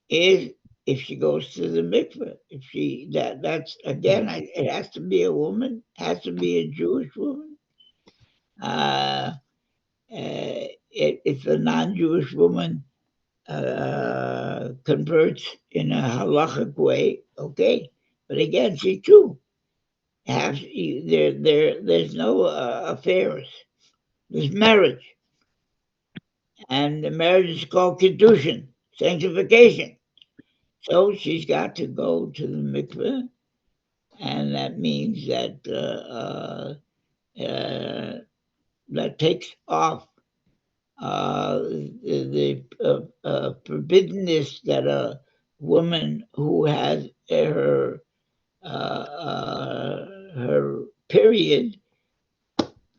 is if she goes to the mikveh. If she that's again, it has to be a woman, has to be a Jewish woman. Uh, if a non-Jewish woman converts in a halachic way, okay. But again, she too has there's no affairs. There's marriage, and the marriage is called kiddushin, sanctification. So she's got to go to the mikveh, and that means that that takes off the forbiddenness that a woman who has her period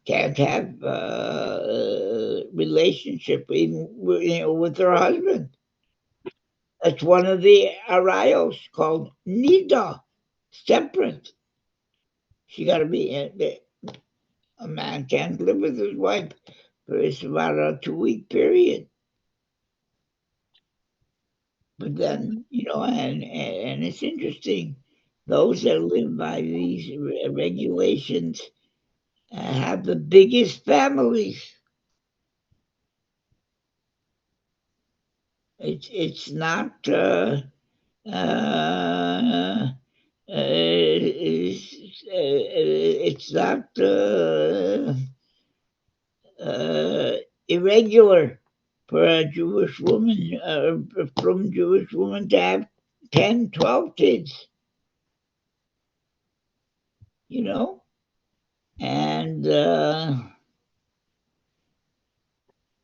can't have relationship even with her husband. That's one of the arayos called nida, separate. She got to be a man can't live with his wife for it's about a 2 week period. But then, and it's interesting. Those that live by these regulations have the biggest families. It's not it's not uh, irregular for a Jewish woman, from Jewish woman to have 10, 12 kids, you know? And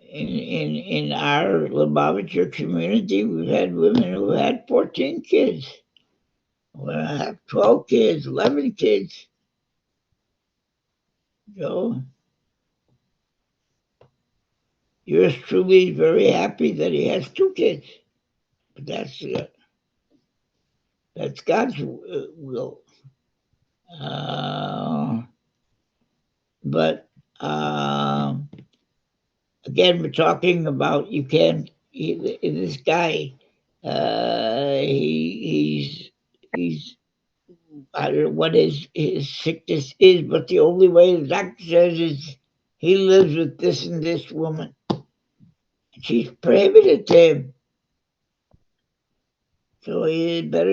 in our Lubavitcher community, we've had women who had 14 kids, who have 12 kids, 11 kids. So yours truly is very happy that he has 2 kids. But that's God's will. But again, we're talking about you can't. This guy, he's I don't know what his sickness is, but the only way the doctor says is he lives with this and this woman. She's prohibited to him, so he better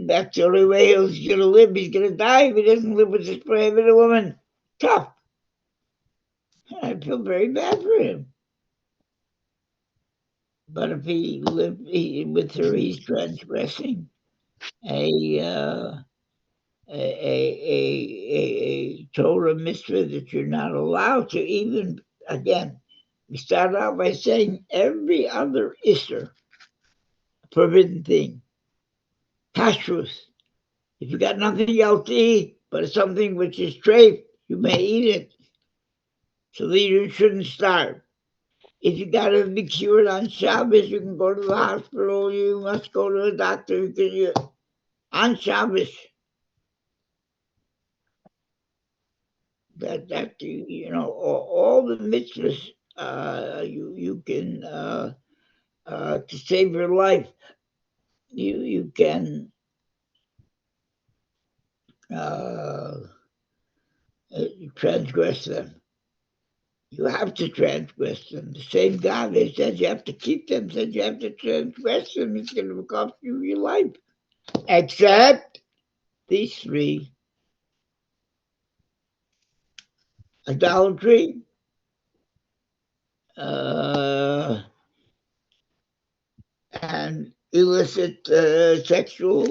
that's the only way he's gonna live. He's gonna die if he doesn't live with this prohibited woman. Tough. I feel very bad for him. But if he lived with her, he's transgressing a, uh, a Torah mitzvah that you're not allowed to even, again, we start out by saying every other Isser, forbidden thing, kashrus. If you got nothing else to eat, but it's something which is treif, you may eat it. So that you shouldn't starve. If you got to be cured on Shabbos, you can go to the hospital. You must go to a doctor on Shabbos. That all the mitzvahs you can to save your life. You can uh, transgress them. You have to transgress them. The same God that says you have to keep them says you have to transgress them. It's going to cost you your life. Except these three: idolatry, uh, and illicit sexual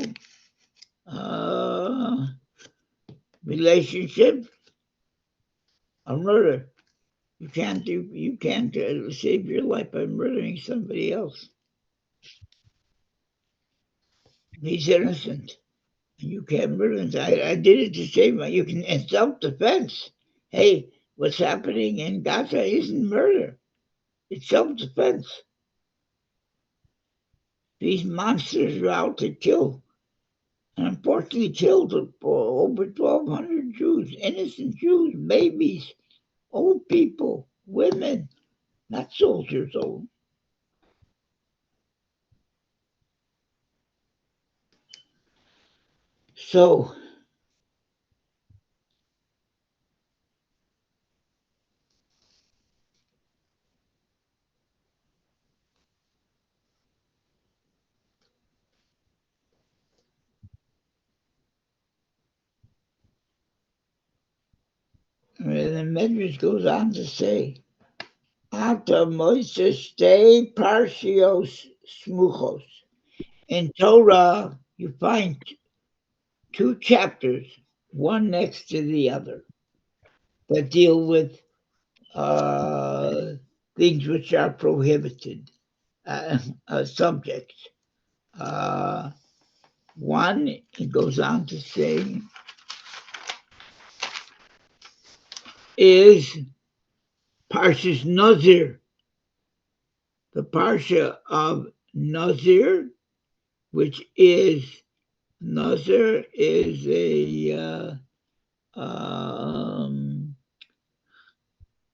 uh, relationship, or murder. You can't save your life by murdering somebody else. He's innocent. You can't murder him. I did it to save my. You can in self-defense. Hey, what's happening in Gaza isn't murder. It's self-defense. These monsters are out to kill, and unfortunately killed over 1,200 Jews, innocent Jews, babies, old people, women. not soldiers own. So the Midrash goes on to say, Ata Moshe stay Parshios Smuchos. In Torah, you find two chapters, one next to the other, that deal with things which are prohibited, subjects. One, it goes on to say, is Parshas Nazir, the Parsha of Nazir, which is Nazir is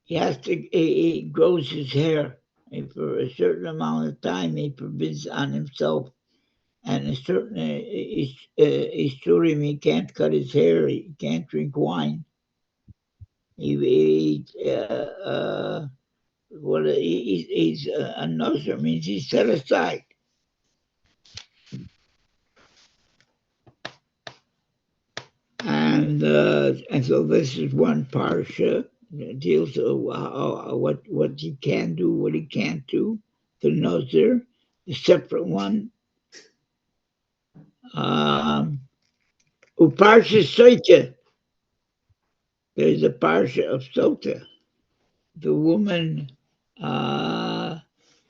he grows his hair for a certain amount of time. He forbids on himself, and a certain Isurim, he can't cut his hair, he can't drink wine. He's a Nazir, means he's set aside. And so this is one parsha that deals with what he can do, what he can't do. The Nazir, the separate one. Uparsha Sota. There's a parsha of Sota, the woman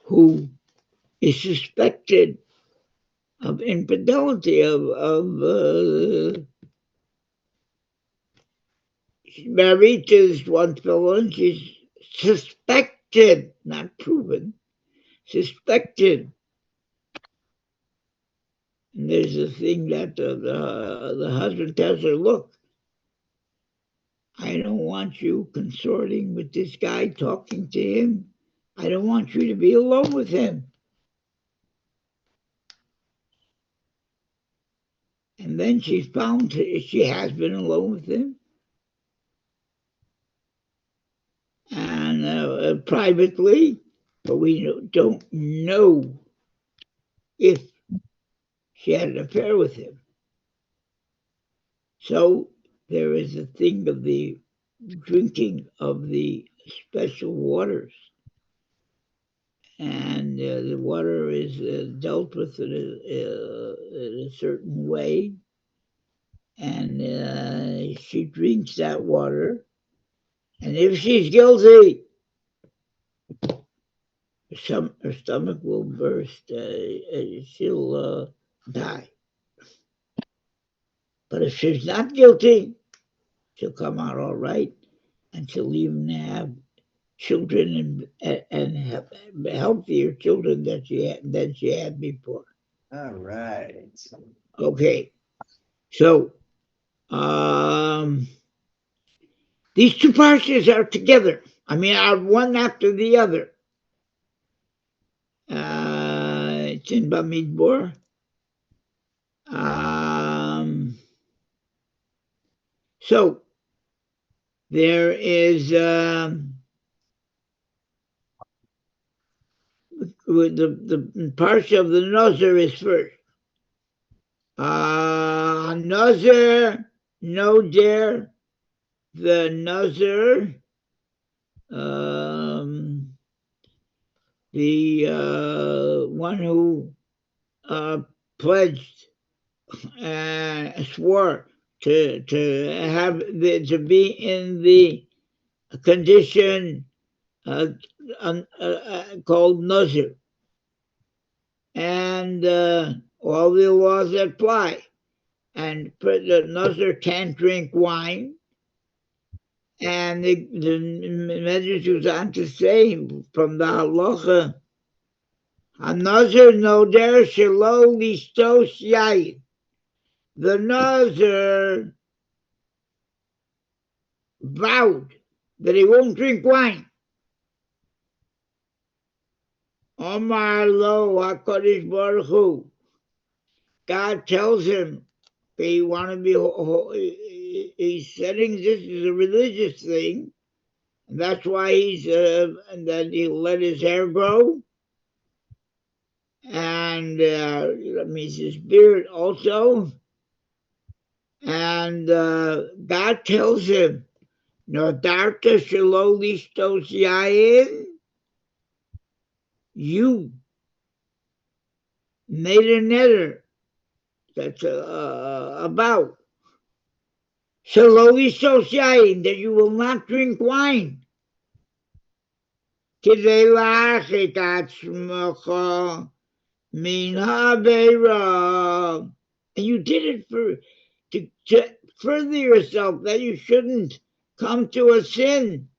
who is suspected of infidelity, she's married to this one fellow, and she's suspected, not proven, suspected. And there's a thing that the husband tells her, look, I don't want you consorting with this guy, talking to him. I don't want you to be alone with him. And then she's found she has been alone with him. And privately, but we don't know if she had an affair with him. So there is a thing of the drinking of the special waters. And the water is dealt with in a certain way. And she drinks that water. And if she's guilty, her stomach will burst. She'll die. But if she's not guilty, she'll come out all right, and she'll even have children and have healthier children than she had before. All right. Okay, so these two parshas are together. I mean, are one after the other. It's in Bamidbar. So there is the parsha of the Nazir is first. Nazir, no dare, the Nazir, the one who pledged, swore to be in the condition called Nazir, and all the laws that apply. And the Nazir can't drink wine. And the Midrash goes on to say from the halacha, "Hanazir noder shelo listos yayin." The Nazir vowed that he won't drink wine. Omar lo HaKadosh Baruch Hu. God tells him they want to be. He's setting this as a religious thing, and that's why and then he let his hair grow, and that means his beard also. And God tells him, "Nodarta shelo lishtos yain." You made a neder that's about shelo lishtos yain, that you will not drink wine. Kidei lachet atzmecha min habeira. And you did it to further yourself, that you shouldn't come to a sin.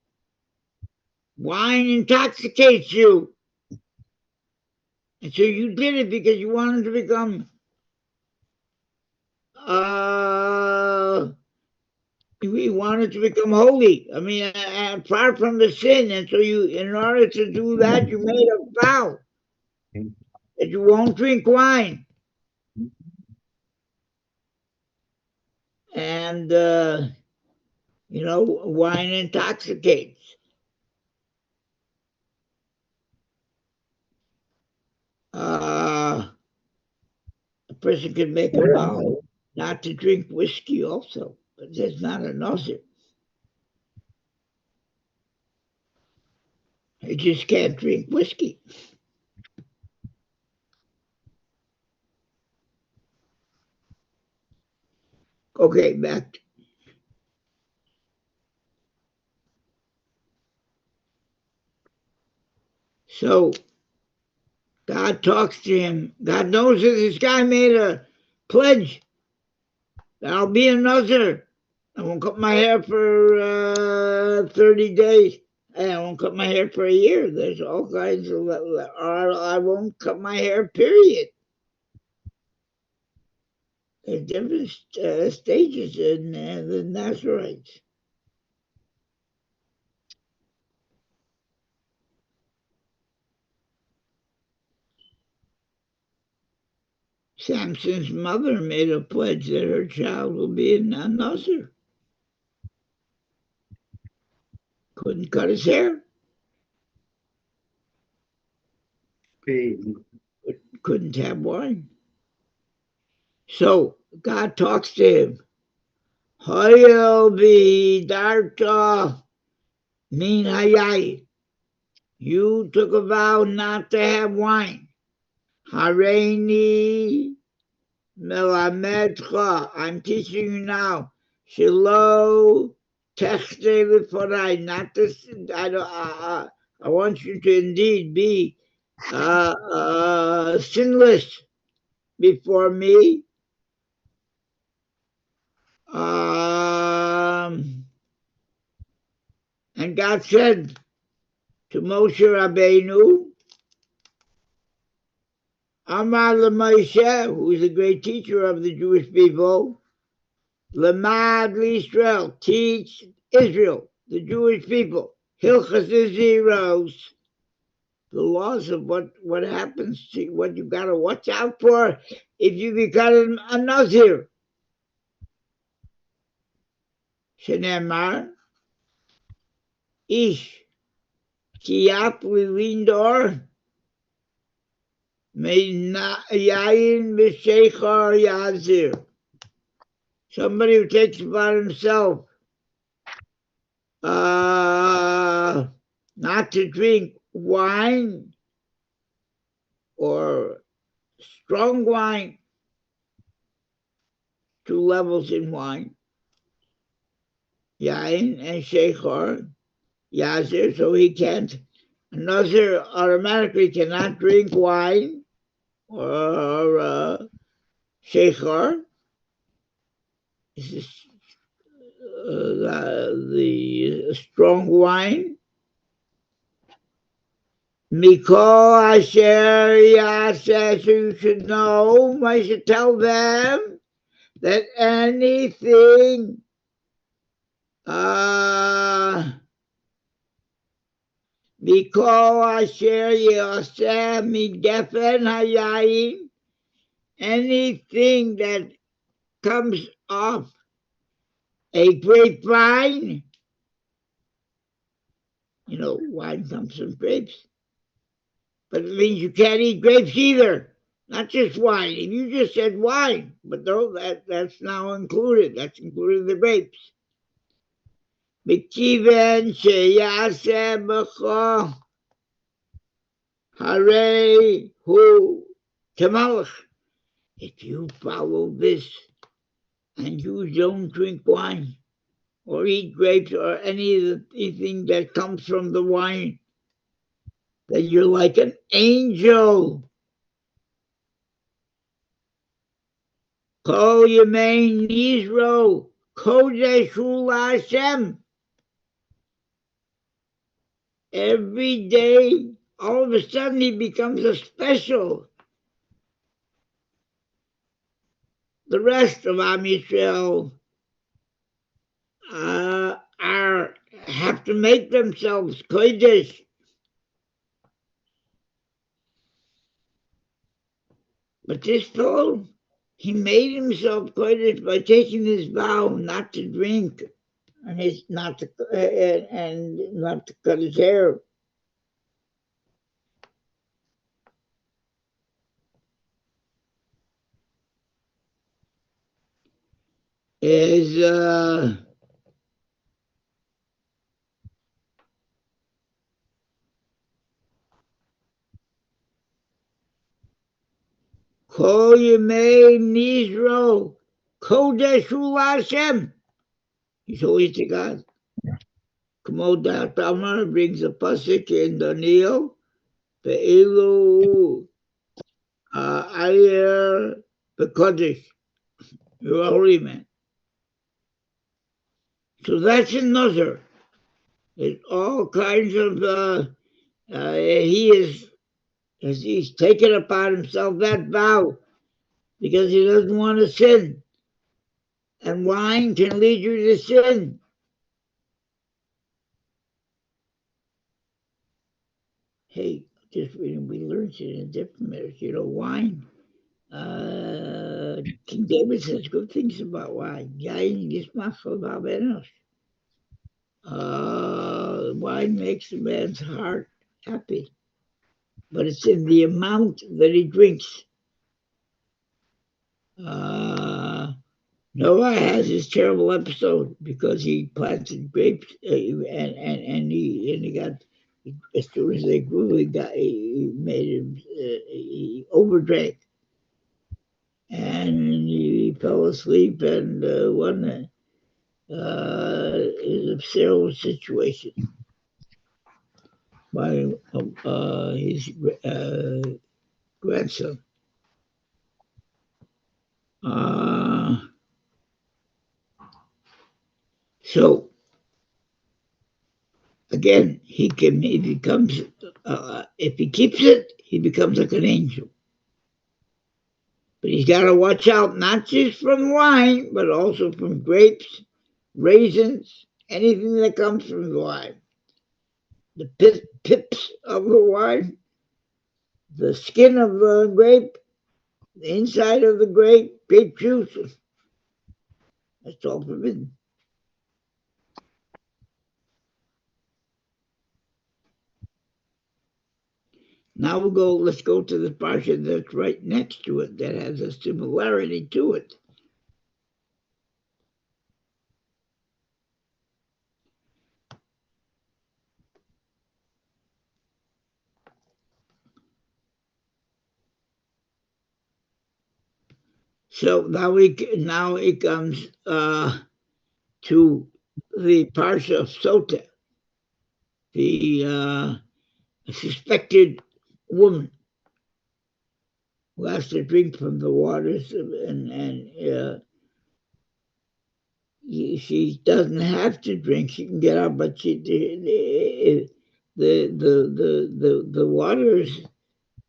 Wine intoxicates you. And so you did it because you wanted to become we wanted to become holy. I mean, apart from the sin. And so you, in order to do that, you made a vow that you won't drink wine. And, wine intoxicates. A person can make a vow not to drink whiskey also, but that's not a nazir. You just can't drink whiskey. Okay, back. So God talks to him. God knows that this guy made a pledge that I'll be a nazir. I won't cut my hair for 30 days. I won't cut my hair for a year. There's all kinds of, or I won't cut my hair, period. There's different stages in the Nazarites. Samson's mother made a pledge that her child will be a Nazir. Couldn't cut his hair. Couldn't have wine. So God talks to him. Hayel bidarta min hayai. You took a vow not to have wine. Hareini melamedcha. I'm teaching you now. Shelo techte leforai. Not to. I want you to indeed be sinless before me. And God said to Moshe Rabbeinu, Amar Moshe, who is a great teacher of the Jewish people, Lamad Israel, teach Israel, the Jewish people, Hilchas Zeros, the laws of what happens to you, what you got to watch out for if you become a Nazir. Shenemar, Ish, Kiap Lindor, Yayin B'Sheichar Yazir. Somebody who takes upon himself not to drink wine or strong wine, 2 levels in wine, Yain and Sheichar, Yazir, so he can't. A Nazir automatically cannot drink wine or Sheichar. This is the strong wine. Mikol Asher Yaseh, so you should know, I should tell them that anything Mikol asher yoseh migefen hayayin, anything that comes off a grapevine, you know, wine comes from grapes, but it means you can't eat grapes either, not just wine. If you just said wine, but no, that's now included. That's included the grapes. Mikiven sheyaseh b'cho harei hu temalach. If you follow this and you don't drink wine or eat grapes or anything that comes from the wine, then you're like an angel. Kol Yemei Nizro Kodesh Hu Hashem. Every day, all of a sudden, he becomes a special. The rest of Am Yisrael have to make themselves Kodesh. But this fellow, he made himself Kodesh by taking his vow not to drink and not to cut his hair. Is Kol Yemei Nizro Kodesh Hu Hashem. He's holy to God. Kamod Tamar brings a pasuk in Daniel. Ve'elu Ayer Bekodesh. You're a holy man. So that's another. There's all kinds of. He's taken upon himself that vow because he doesn't want to sin. And wine can lead you to sin. Hey, just reading, we learned it in different matters. You know, wine. King David says good things about wine. Wine makes a man's heart happy, but it's in the amount that he drinks. Noah has his terrible episode because he planted grapes and he got, as soon as they grew, he made him he overdrank and he fell asleep and one is a terrible situation by his grandson. So again, he becomes if he keeps it, he becomes like an angel. But he's got to watch out not just from wine, but also from grapes, raisins, anything that comes from the wine. The pips of the wine, the skin of the grape, the inside of the grape juice. That's all forbidden. Now let's go to the Parsha that's right next to it that has a similarity to it. So now it comes to the Parsha of Sotah, the suspected woman who has to drink from the waters, and she doesn't have to drink; she can get out, but the waters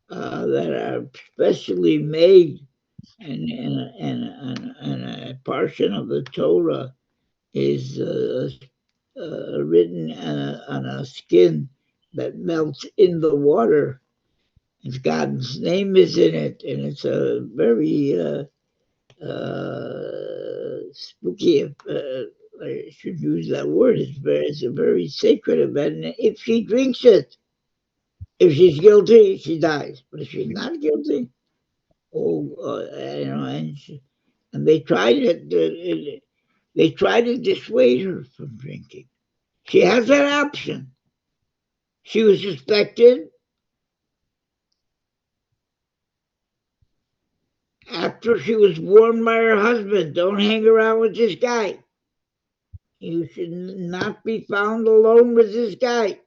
that are specially made and a portion of the Torah is written on a skin that melts in the water. It's God's name is in it, and it's a very spooky. I should use that word. It's a very sacred event. And if she drinks it, if she's guilty, she dies. But if she's not guilty, and they tried it. They tried to dissuade her from drinking. She has that option. She was suspected after she was warned by her husband, don't hang around with this guy. You should not be found alone with this guy.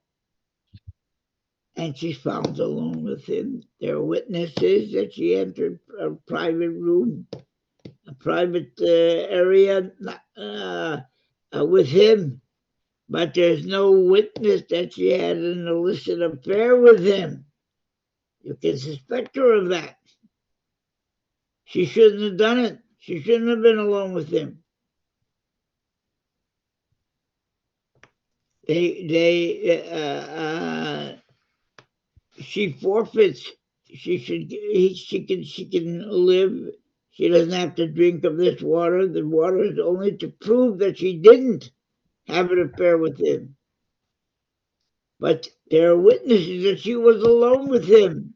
And she's found alone with him. There are witnesses that she entered a private room, a private area with him. But there's no witness that she had an illicit affair with him. You can suspect her of that. She shouldn't have done it. She shouldn't have been alone with him. She forfeits. She can live. She doesn't have to drink of this water. The water is only to prove that she didn't have an affair with him. But there are witnesses that she was alone with him.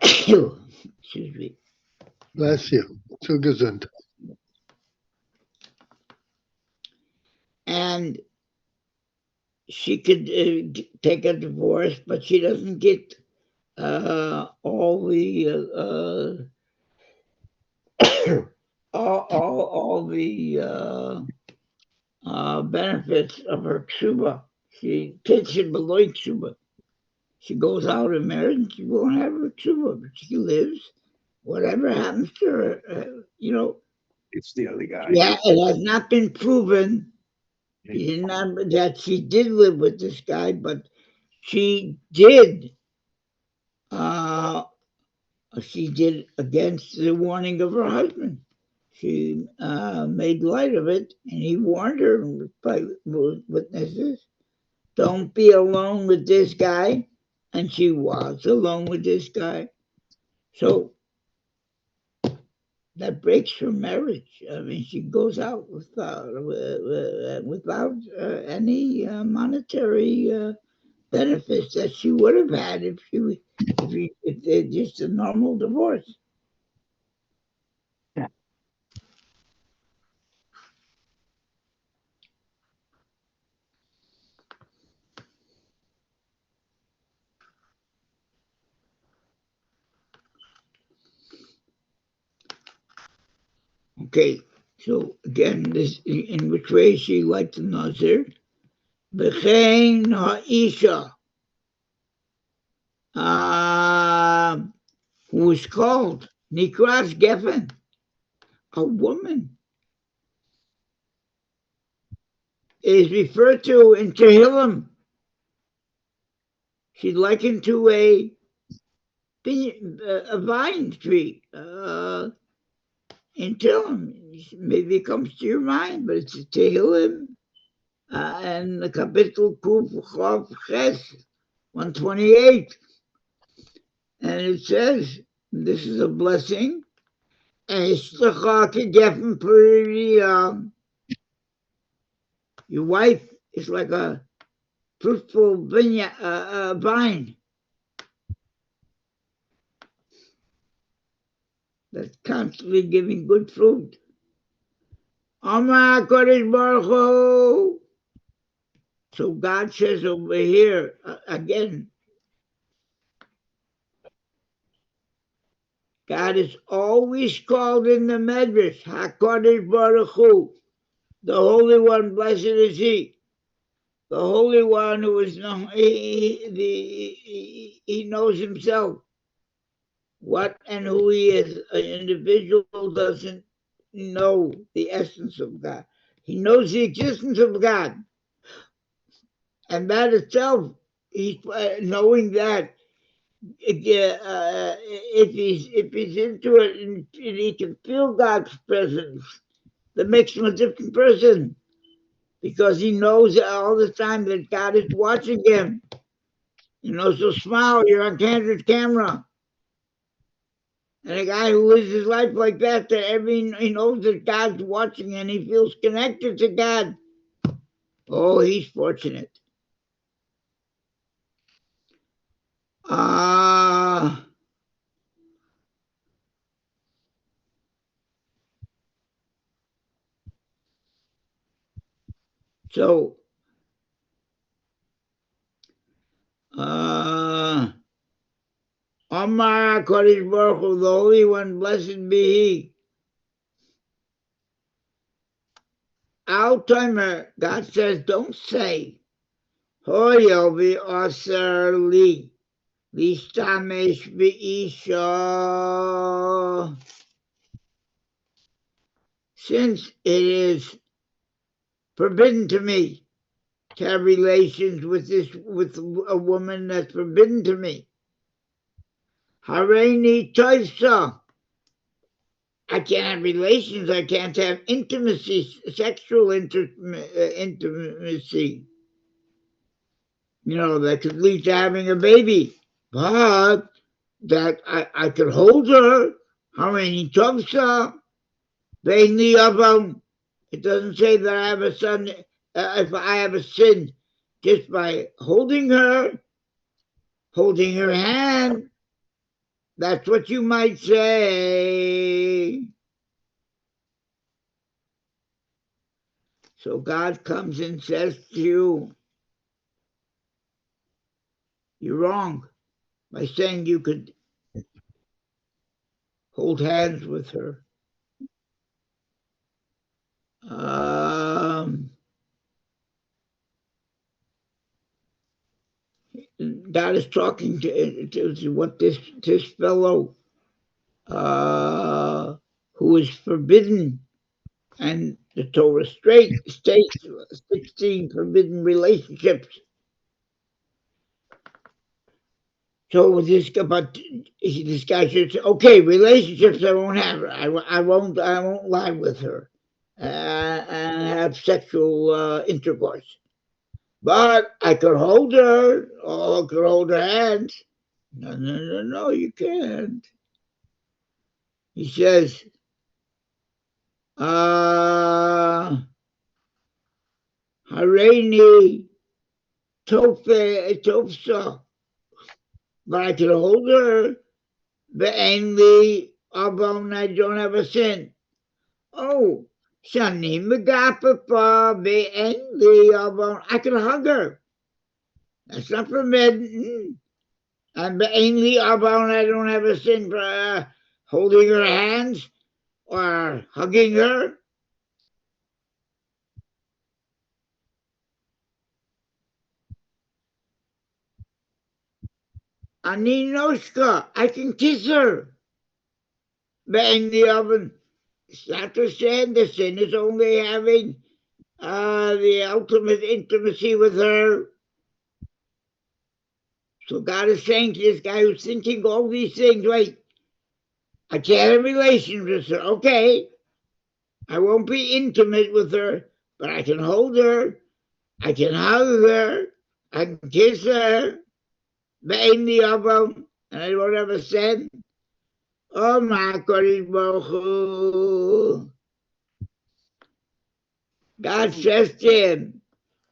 Excuse me. Bless you. Zu gesund. And she could take a divorce, but she doesn't get all the all the benefits of her ksuba. She takes it below ksuba. She goes out and marries, and she won't have her ksuba, but she lives. Whatever happens to her, It's the other guy. Yeah, it has not been proven that she did live with this guy, but she did. She did against the warning of her husband. She made light of it, and he warned her by witnesses, don't be alone with this guy. And she was alone with this guy. So that breaks her marriage. I mean, she goes out without any monetary benefits that she would have had if they're just a normal divorce. Yeah. Okay, so again, this in which way she liked the Nazir? B'chein ha'isha, who was called Nikras Geffen, a woman, is referred to in Tehillim. She's likened to a vine tree in Tehillim. Maybe it comes to your mind, but it's a Tehillim. And the Kapitel Kuf Chav Ches 128. And it says, this is a blessing. Your wife is like a fruitful vine that's constantly giving good fruit. Amar Kodesh Baruch Hu. So God says over here, again, God is always called in the Midrash, HaKadosh Baruch Hu, the Holy One, blessed is He. The Holy One who is known, he knows himself, what and who he is. An individual doesn't know the essence of God. He knows the existence of God. And that itself, he's knowing that if he's into it and he can feel God's presence, that makes him a different person. because he knows all the time that God is watching him. So smile, you're on candid camera. And a guy who lives his life like that he knows that God's watching and he feels connected to God. Oh, he's fortunate. So, Amar Kodesh Baruch Hu, the Holy One, blessed be He. Al timer, God says, don't say, Hoyo v'aser li, l'ishtamesh v'isha. Since it is forbidden to me to have relations with a woman that's forbidden to me. Hareini toisa. I can't have relations. I can't have intimacy, sexual intimacy. That could lead to having a baby. But that I could hold her. Hareini toisa. Ve'ni avam. It doesn't say that I have a son, if I have a sin, just by holding her hand. That's what you might say. So God comes and says to you, you're wrong by saying you could hold hands with her. God is talking to what this fellow who is forbidden, and the Torah states 16 forbidden relationships. So this guy should say, okay, relationships I won't have her. I won't lie with her and have sexual intercourse. But I could hold her, or I could hold her hands. No, you can't. He says, Hareini Tofsa, but I could hold her, Be'enli Abon, I don't have a sin. Oh, Shani Megapapa, Be'enli Abon, I could hug her. That's not forbidden. And Be'enli Abon, I don't have a sin for holding her hands or hugging her. Ani Noshka, I can kiss her. Be'enli Abon, it's not the sin. The sin is only having the ultimate intimacy with her. So God is saying to this guy who's thinking all these things, wait, I can't have relations with her. Okay, I won't be intimate with her, but I can hold her, I can hug her, I can kiss her, the album, and I won't have a sin. Oh my Kodesh Baruch Hu. God says to him,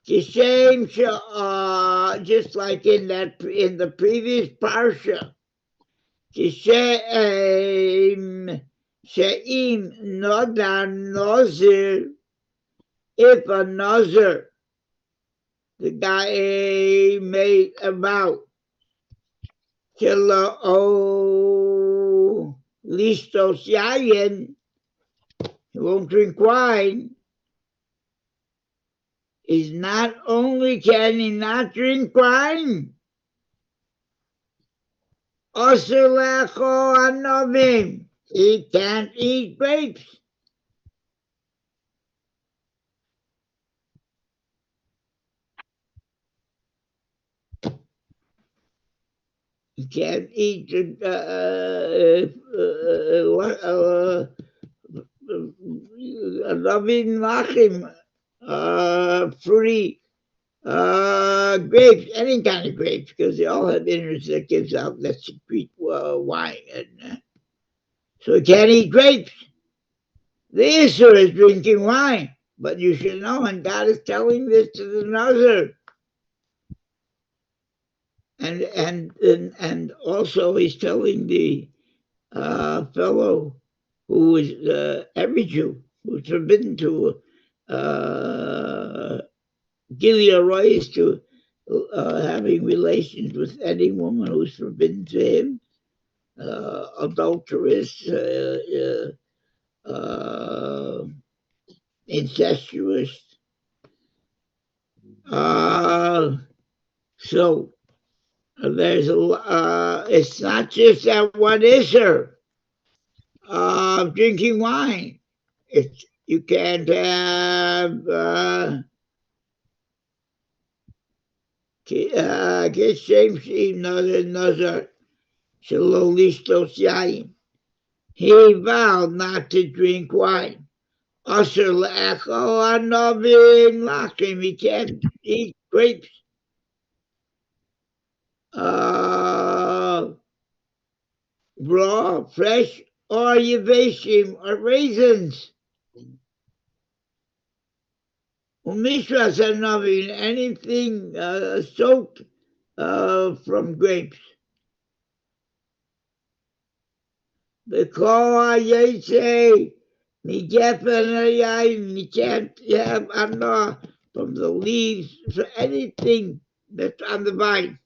the same, just like in the previous parsha, the same, she'im noda nozir, if a nozir, the guy made a vow, kilo o listos yayin, he won't drink wine. Is not only can he not drink wine, Oselecho anovim, he can't eat grapes. He can't eat anovim machim, fruity grapes, any kind of grapes, because they all have innards that gives out that secrete wine. And so you can't eat grapes. The Isser is drinking wine, but you should know, and God is telling this to the Nazir. And also he's telling the fellow who is every Jew who's forbidden to Gilead Royce to having relations with any woman who's forbidden to him, adulterous, incestuous. So there's it's not just that one Isser drinking wine. It's you can't have כשם שאם נזר שלא לשתות יין. He vowed not to drink wine. Usher le'echol anavim lachim. He can't eat grapes. Raw, fresh, or yeveshim, or raisins. Umishras anavim, anything soaked from grapes. Because you say, you can't have anah from the leaves, so anything that's on the vine.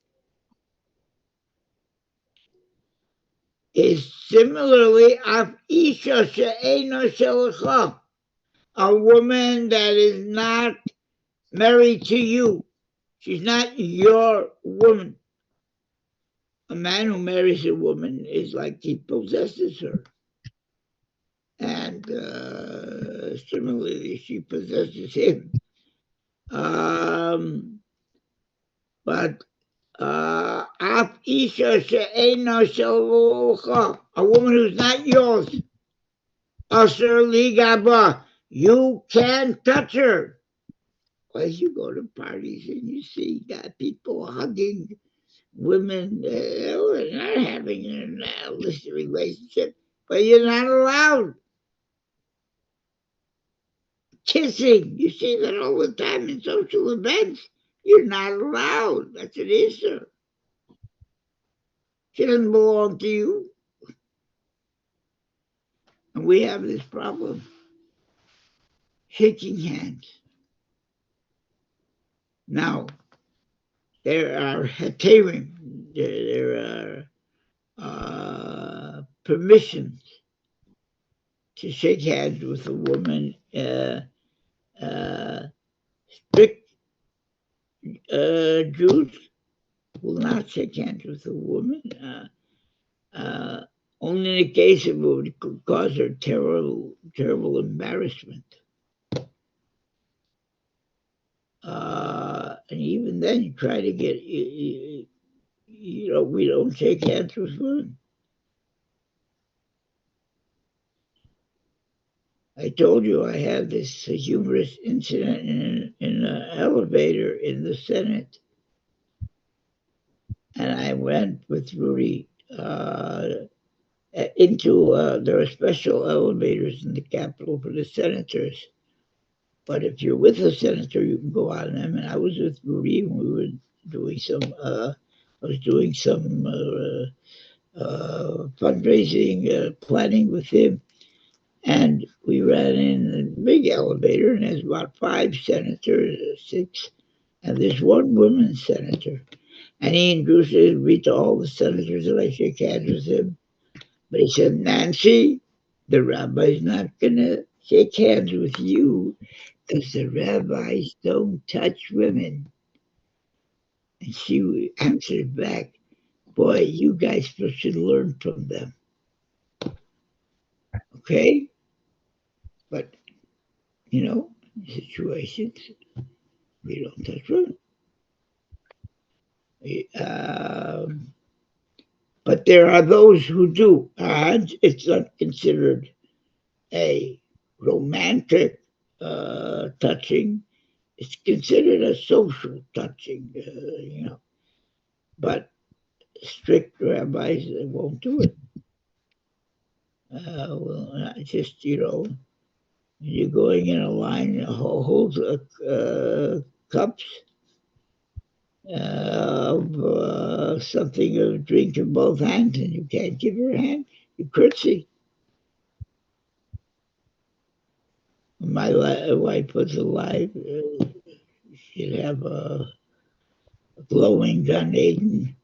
Is similarly af isha she'ena shelecha, a woman that is not married to you. She's not your woman. A man who marries a woman is like he possesses her. And similarly, she possesses him. But af isha she'ena shelecha, a woman who's not yours. Asher ligaba, you can't touch her. As you go to parties and you see people hugging women, they're not having an illicit relationship, but you're not allowed. Kissing, you see that all the time in social events. You're not allowed. That's an issue. She doesn't belong to you. And we have this problem. Shaking hands. Now, there are heterim, there are permissions to shake hands with a woman. Strict Jews will not shake hands with a woman, only in the case of it would cause her terrible embarrassment. And even then, you try to get, we don't shake hands with women. I told you I had this humorous incident in an elevator in the Senate. And I went with Rudy into, there are special elevators in the Capitol for the senators. But if you're with a senator, you can go on them. And I was with Rudy and we were doing some, I was doing some fundraising, planning with him. And we ran in a big elevator, and there's about 5 senators, 6, and there's one woman senator. And he introduces me to all the senators, and I shake hands with him. But he said, Nancy, the rabbi's not going to shake hands with you because the rabbis don't touch women. And she answered back, boy, you guys should learn from them. Okay? But, situations, we don't touch women. But there are those who do. It's not considered a romantic touching. it's considered a social touching, but strict rabbis won't do it. Well, not just, you're going in a line, hold cups of something of drink in both hands, and you can't give her a hand, you curtsy. My wife was alive. She'd have a glowing Gan Eden.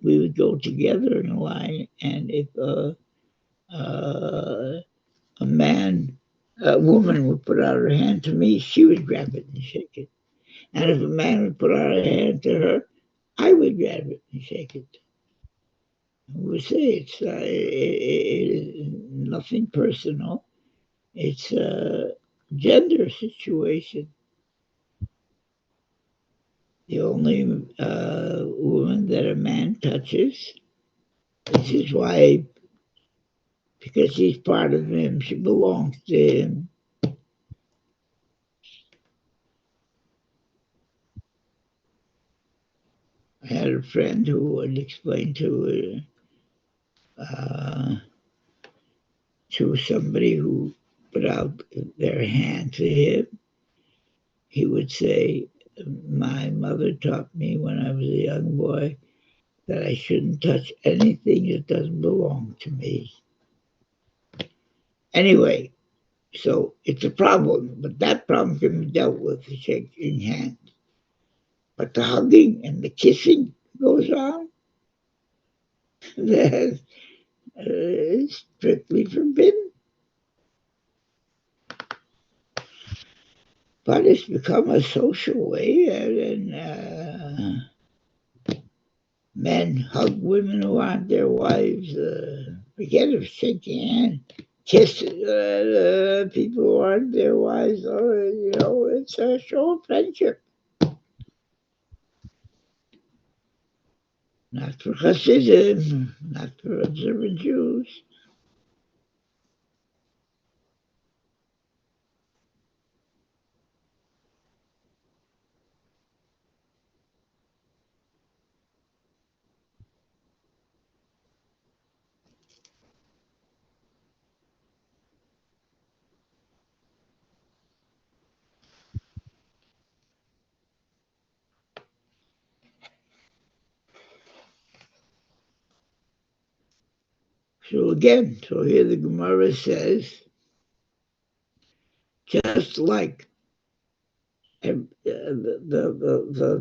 We would go together in a line, and if a woman would put out her hand to me, she would grab it and shake it. And if a man would put out a hand to her, I would grab it and shake it. We say it is nothing personal. It's a gender situation. The only woman that a man touches is his wife, because she's part of him. She belongs to him. I had a friend who would explain to somebody who put out their hand to him. He would say, "My mother taught me when I was a young boy that I shouldn't touch anything that doesn't belong to me." Anyway, so it's a problem, but that problem can be dealt with shaking hands. But the hugging and the kissing goes on, that is strictly forbidden. But it's become a social way, and men hug women who aren't their wives. Forget of shaking hands, kiss people who aren't their wives. It's a show of friendship. Not for Hasidim, not for observant Jews. So again, here the Gemara says, just like the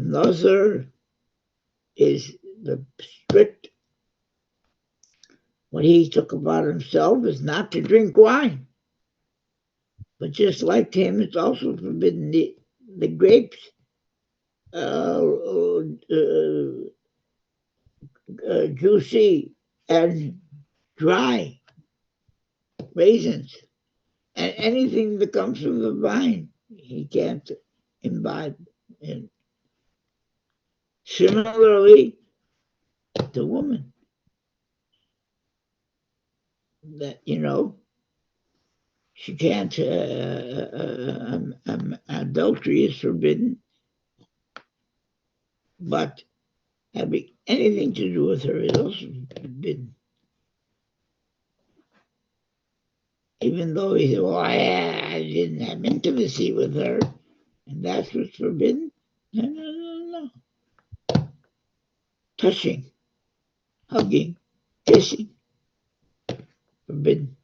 Nazar is the strict, what he took upon himself is not to drink wine. But just like him, it's also forbidden the grapes, juicy and dry raisins, and anything that comes from the vine, he can't imbibe in. Similarly, the woman, that she can't. Adultery is forbidden, but having anything to do with her is also forbidden. Even though he said, "Well, I didn't have intimacy with her," and that's what's forbidden. No. Touching, hugging, kissing, forbidden.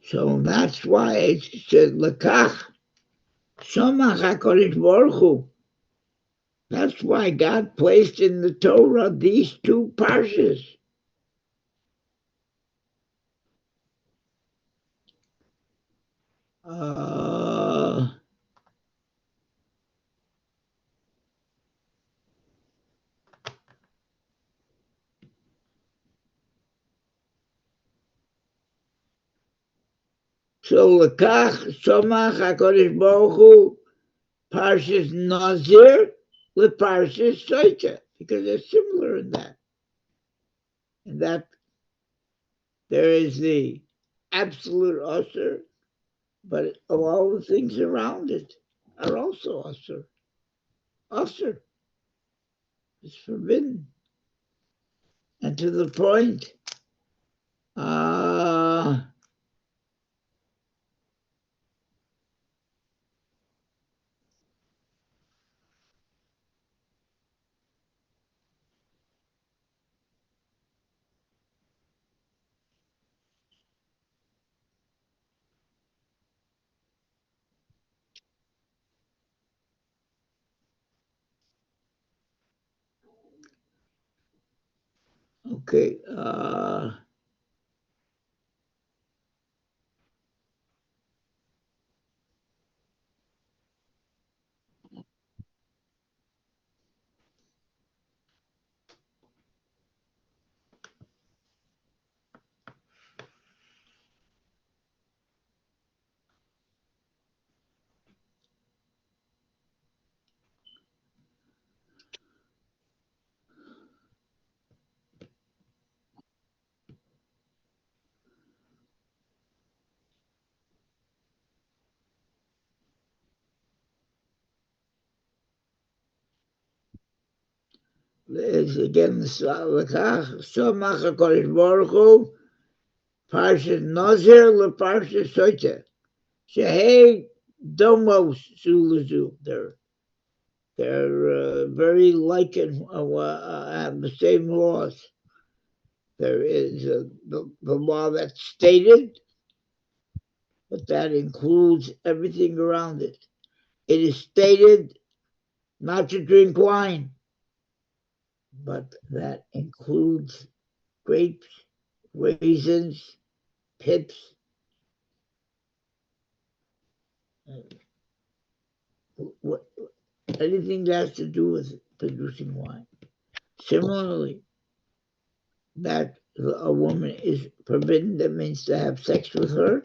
So that's why it said, "Lekach Shomach HaKadosh Baruch Hu." That's why God placed in the Torah these two Parshas. So Lekach Shomach HaKadosh Baruch Hu Parshas Nazir with Parshas Soita, because they're similar in that. And that there is the absolute usher, but all the things around it are also usher. Usher is forbidden. And to the point, okay, there's again Lekach Shomach HaKadosh Baruch Hu Parshas Nazir LeParshas Soita. Shehei Domos Zulazu. They're very like and have the same laws. There is the law that's stated, but that includes everything around it. It is stated not to drink wine, but that includes grapes, raisins, pips, anything that has to do with producing wine. Similarly, that a woman is forbidden, that means to have sex with her.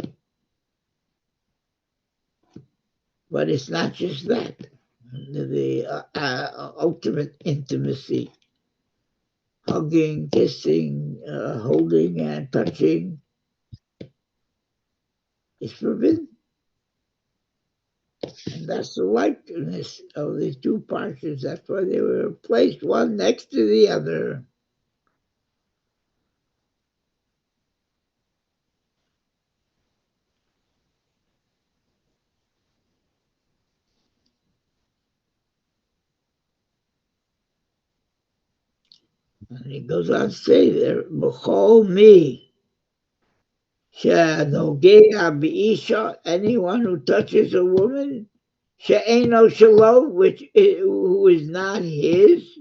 But it's not just that. The ultimate intimacy, hugging, kissing, holding, and touching is forbidden. And that's the likeness of the two Parshas. That's why they were placed one next to the other. And he goes on to say there, B'chol mi she'nogea b'isha, anyone who touches a woman, she'eno shelo, who is not his,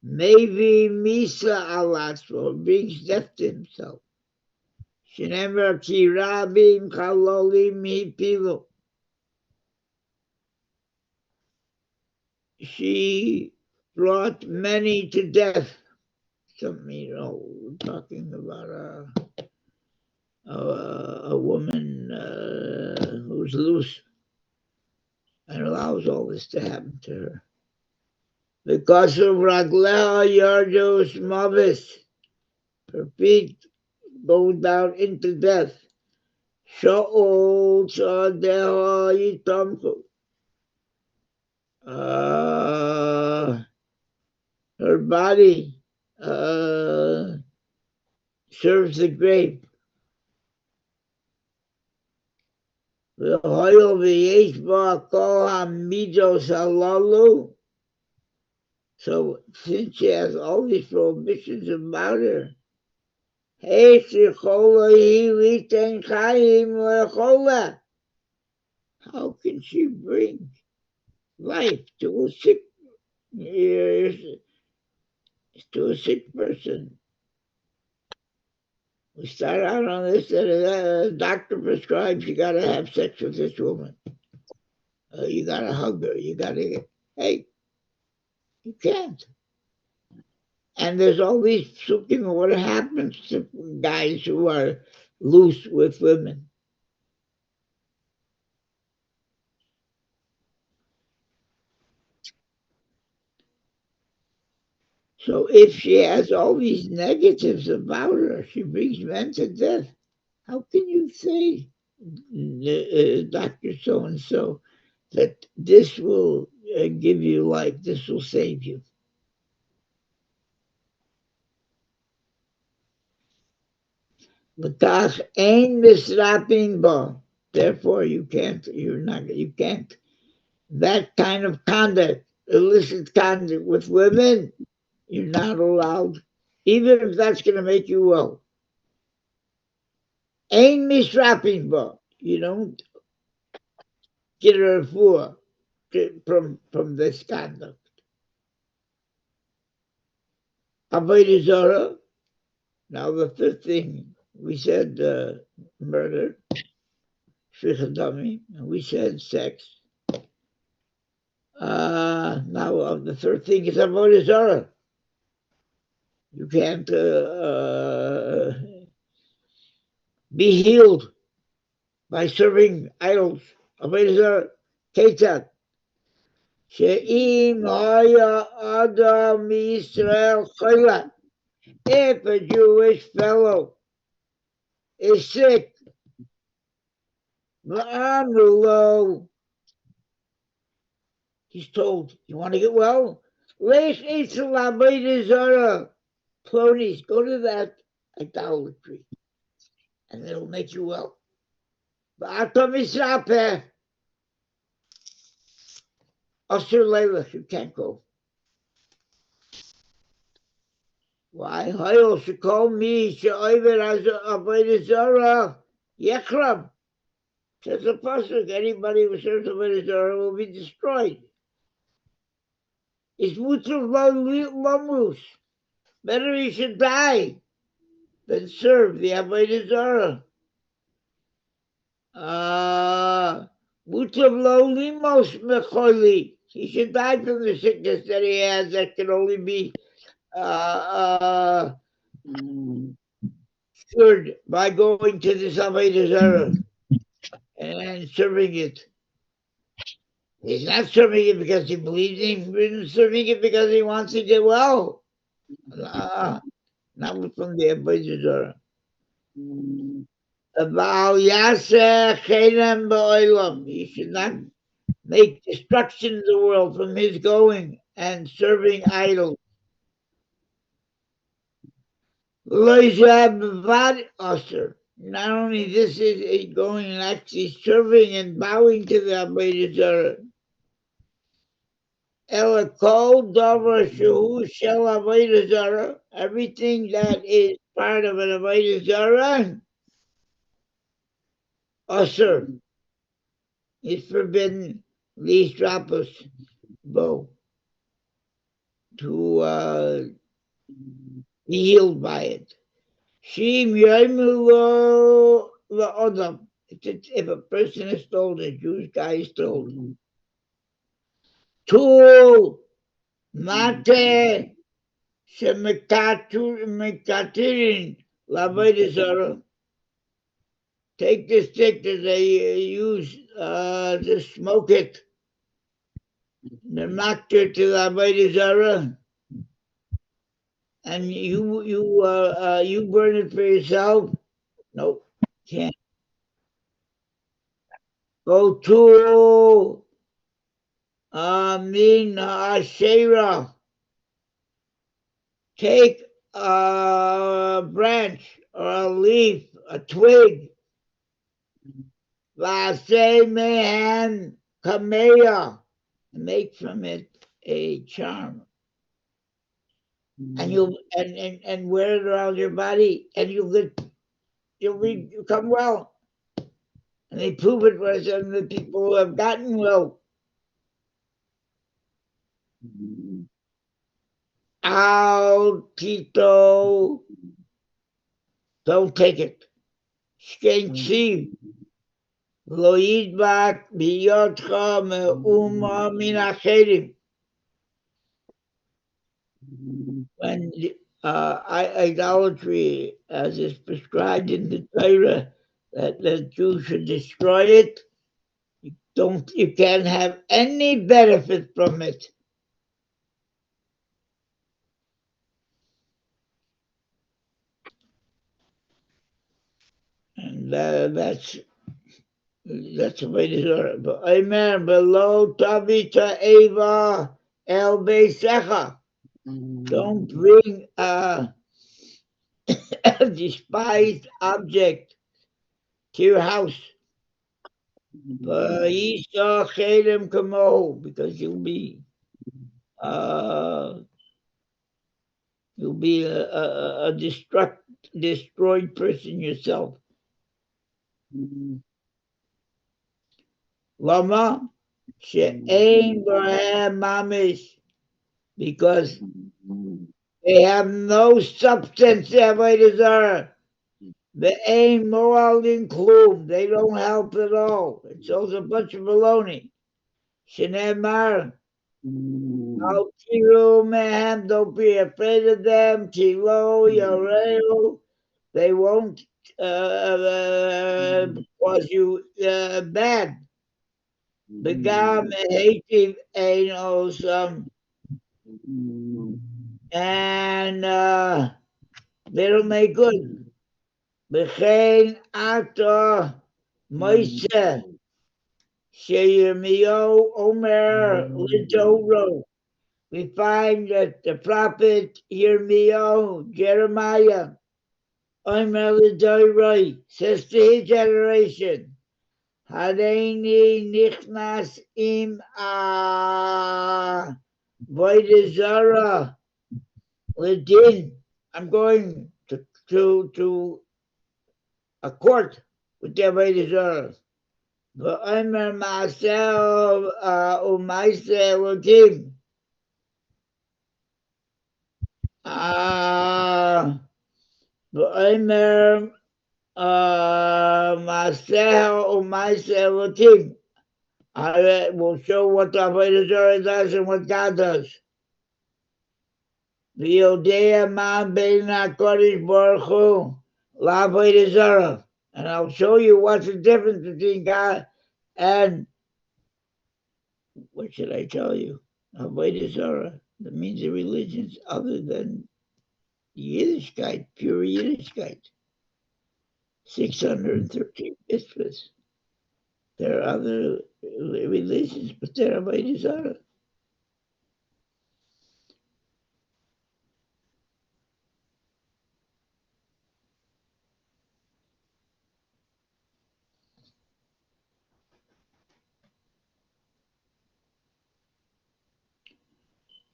maybe Misa Alatzmo brings death to himself. Shenemer ki rabim chalolim hipilu. She brought many to death. Something, we're talking about a woman who's loose and allows all this to happen to her. Because of Ragleha Yardos Mavis, her feet go down into death. Shaol Shadeha Yitamku. Her body serves the grave. So since she has all these prohibitions about her, how can she bring life to a sick person. We start out on this that a doctor prescribes you got to have sex with this woman. You got to hug her. You got to, hey, you can't. And there's all these something what happens to guys who are loose with women. So if she has all these negatives about her, she brings men to death. How can you say, Dr. So-and-so, that this will give you life, this will save you? Therefore, you can't. That kind of conduct, illicit conduct with women, you're not allowed, even if that's going to make you well. Ein misrapin bo. You don't get a refuah from this conduct. Avodah Zarah. Now the fifth thing we said, murder, shvichadami, and we said sex. Now the third thing is Avodah Zarah. You can't be healed by serving idols. Avodah Zarah. Ketzad. She'im haya adam Yisrael chayla. If a Jewish fellow is sick, v'amru, he's told, you want to get well? Leish Eitzel Avodah Zarah. Please go to that idolatry, and it'll make you well. V'atam Yisrapeh. Asher Leilach, you can't go. Why? Hayol shekol mi she'over Avodah Zarah yechrab. Says the pasuk, anybody who serves Avodah Zarah will be destroyed. It's mutar lamrus. Better he should die than serve the Avodah Zarah. Mutar lo limos mecholi. He should die from the sickness that he has that can only be cured by going to this Avodah Zarah and serving it. He's not serving it because he believes in it. He's serving it because he wants to get well. Not from the Avodah Zarah. He should not make destruction in the world from his going and serving idols. Not only this is going and actually serving and bowing to the Avodah Zarah. Everything that is part of an Avodah Zarah, Asur, is forbidden, least rapus, bo, to be healed by it. Shim Yaimulo La'odam. If a person is told, a Jewish guy is told, Tul Mate Shemekatirin L'Avodah Zarah. Take the stick that they use to smoke it, the matter to the Avodah Zarah, and you burn it for yourself. Nope, can't. Go to Min Asherah. Take a branch or a leaf, a twig. Vase mehan kameya. Make from it a charm. And you'll and wear it around your body, and you'll become well. And they prove it for some of the people who have gotten well. Al Tito, don't take it. Shkenksiv, lo yidbak biyotcha me'uma min acherim. When idolatry, as is prescribed in the Torah, that the Jews should destroy it, you can't have any benefit from it. And that's the way to do it. But Amen. Below Tavita Eva El Beisecha. Don't bring a despised object to your house. Because you'll be a destroyed person yourself. Lama she'ein b'hem mamish, because they have no substance. Avodah zarah. Ve'ein mo'alin klum. They don't help at all. It's also a bunch of baloney. Shenemar. Al tiru mehem. Don't be afraid of them. Tilo yoreu. They won't cause you bad. Begam hativ ein osam. And they don't make good. B'chein ato Moshe Sheyirmiyo Omer Lidoro. We find that the prophet Yirmiyo, Jeremiah, Omer Lidoro, says to his generation, Hareini nichnas im avodah zarah ledin. I'm going to a court with the avodah zarah. V'omer ma'aseh u'maaseh Elokim. V'omer ma'aseh u'maaseh Elokim. I will show what the avodah zarah does and what God does. V'yodea ma bein HaKadosh Baruch Hu la'avodah zarah. And I'll show you what's the difference between God and, what should I tell you? Avodah zarah. That means the religions other than Yiddishkeit, pure Yiddishkeit. 613 mitzvahs. There are other religions, but they're avodah zarah.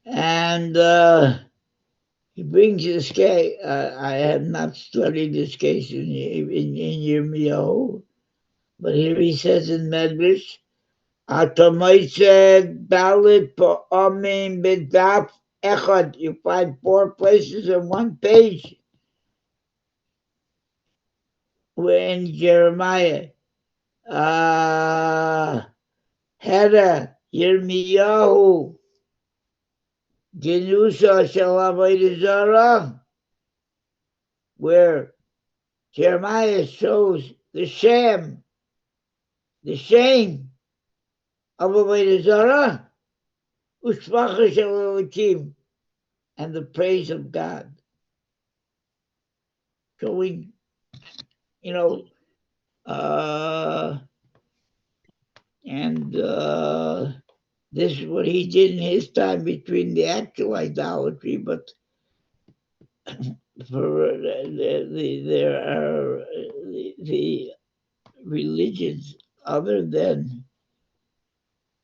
And he brings this case. I have not studied this case in Yirmiyahu, but here he says in Midrash, Atamoiseh Dalit Pa'amim B'daf Echad. You find 4 places in one page where in Jeremiah. Hera Yirmiyahu Genusa Shel Avodah Zarah, where Jeremiah shows the shame of Avodah Zarah, Ushvacha Shel Elokim, and the praise of God. Showing, and this is what he did in his time between the actual idolatry, but for there are the religions other than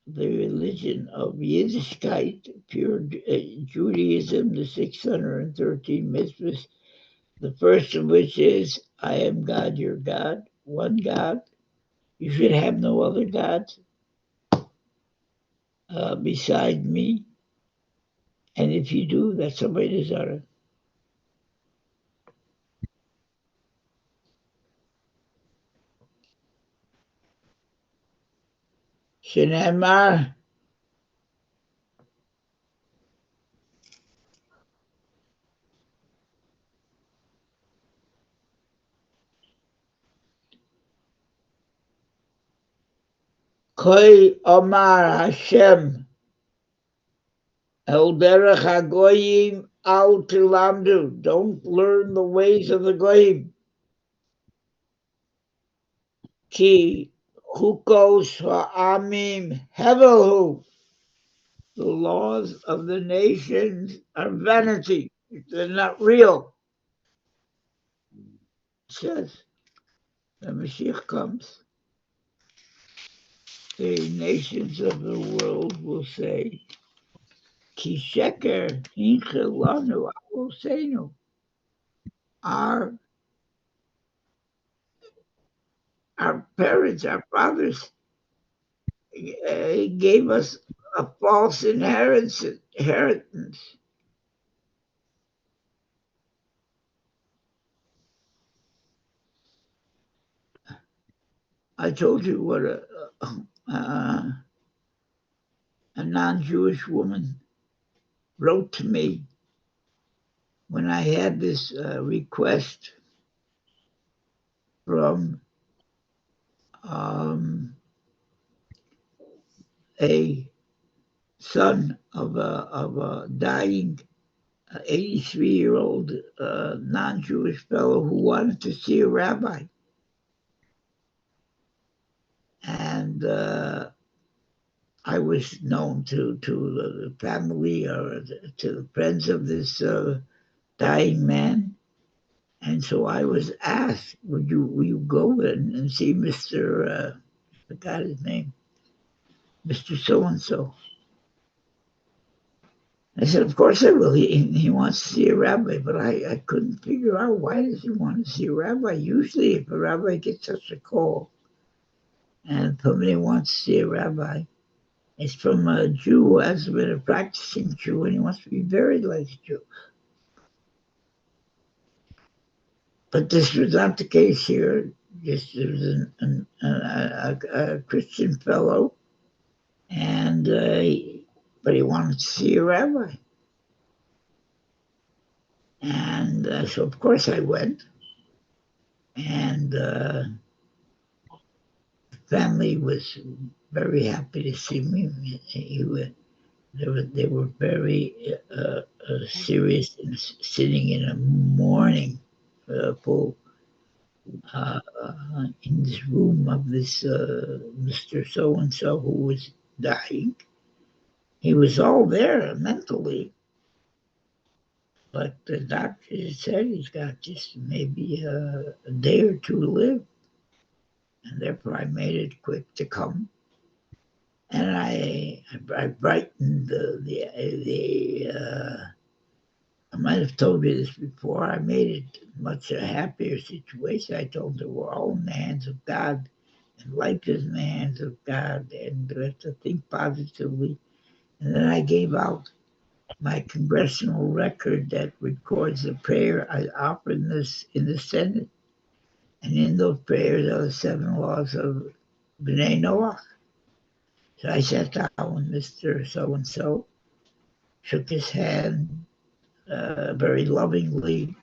the religion of Yiddishkeit, pure Judaism, the 613 mitzvahs, the first of which is, I am God, your God, one God. You should have no other gods beside me. And if you do, that's somebody zara. Shenemar, Koi Omar Hashem, El Derech HaGoyim Al Tilamdu. Don't learn the ways of the Goyim. Ki Hukos Ha'amim Hevelhu. The laws of the nations are vanity. They're not real. It says, the Mashiach comes. The nations of the world will say, Ki Sheker Hinchelanu Avosenu. Our parents, our fathers gave us a false inheritance. I told you what a non-Jewish woman wrote to me when I had this request from a son of a dying 83-year-old non-Jewish fellow who wanted to see a rabbi. And I was known to the family or to the friends of this dying man. And so I was asked, will you go and see Mr. I forgot his name, Mr. So-and-so. I said, of course I will. He wants to see a rabbi, but I couldn't figure out why does he want to see a rabbi. Usually if a rabbi gets such a call and somebody wants to see a rabbi, it's from a Jew who has been a practicing Jew and he wants to be buried like a Jew. But this was not the case here. This was a Christian fellow, and but he wanted to see a rabbi. And so, of course, I went. And family was very happy to see me. They were very serious and sitting in a mourning full in this room of this Mr. So-and-so who was dying. He was all there mentally, but the doctor said he's got just maybe a day or two to live. And therefore I made it quick to come. And I brightened I might have told you this before. I made it much a happier situation. I told them we're all in the hands of God, and life is in the hands of God, and we have to think positively. And then I gave out my congressional record that records the prayer I offered in the Senate. And in those prayers are the 7 laws of B'nai Noach. So I sat down with Mr. So-and-so, shook his hand very lovingly,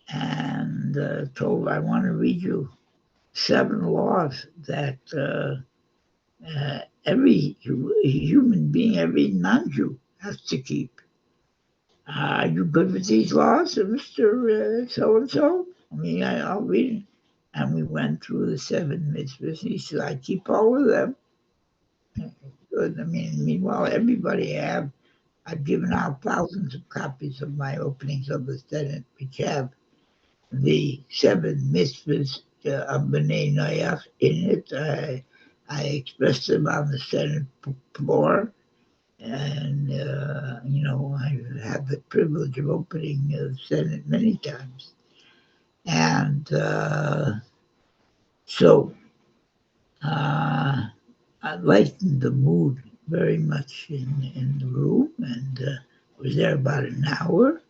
and told, I want to read you 7 laws that every human being, every non-Jew has to keep. Are you good with these laws, Mr. So-and-so? I mean, I'll read it. And we went through the 7 mitzvahs. He said, I keep all of them. Good. I mean, meanwhile, I've given out thousands of copies of my openings of the Senate, which have the 7 mitzvahs of B'nai Noach in it. I expressed them on the Senate floor. And, I had the privilege of opening the Senate many times. And so I lightened the mood very much in the room. And Was there about an hour